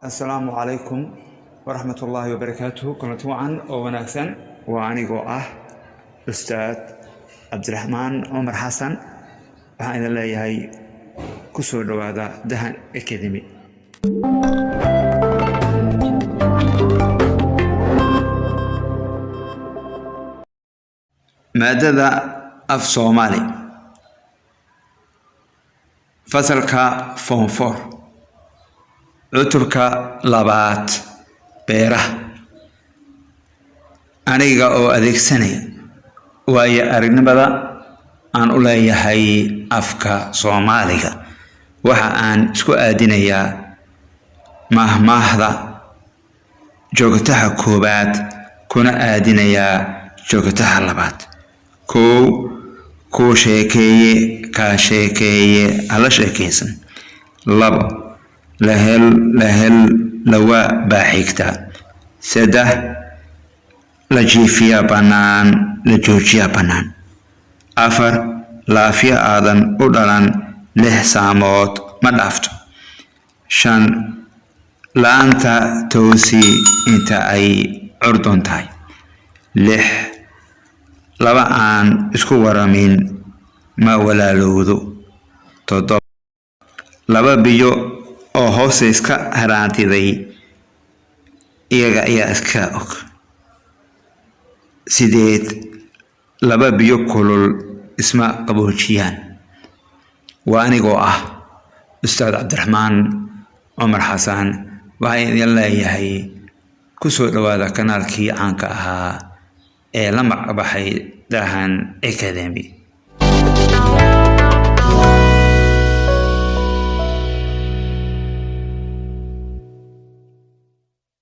السلام عليكم ورحمة الله وبركاته. كنت وعن وناسا وعني قوة أستاذ عبد الرحمن عمر حسن وحين الله يهي كسور هذا دهن أكاديمي. مادة أف صومالي فصلك فون فور cutubka labaad beeraha aniga oo adeegsanaya waayo aragnimada aan u leeyahay afka Soomaaliga waxa aan isku aadinayaa mahmaahda joogtaha koobaad kuna aadinayaa joogtaha labaad ku sheekeeye ka sheekeeye ala sheekeysan labo لهل لواء باحكتا سده لجيفيا بنان لجوجيا بنان أفر لافيا آذن أدلان له ساموت مدافتو شان لانتا توسي انتا اي عردون تاي له لبعان اسكو ورمين ما ولا لوذو تضب لبا بيو oo hoos iska haraantiday iyaga ayaa iska og sideed laba biyo kulul isma qaboojiyaan waa anigoo ah Ustaad Cabdiraxmaan Cumar Xasan waxaan idin leeyahay ku soo dhawaada kanaalkii caanka ahaa ee la magacbaxay Dahan Academy.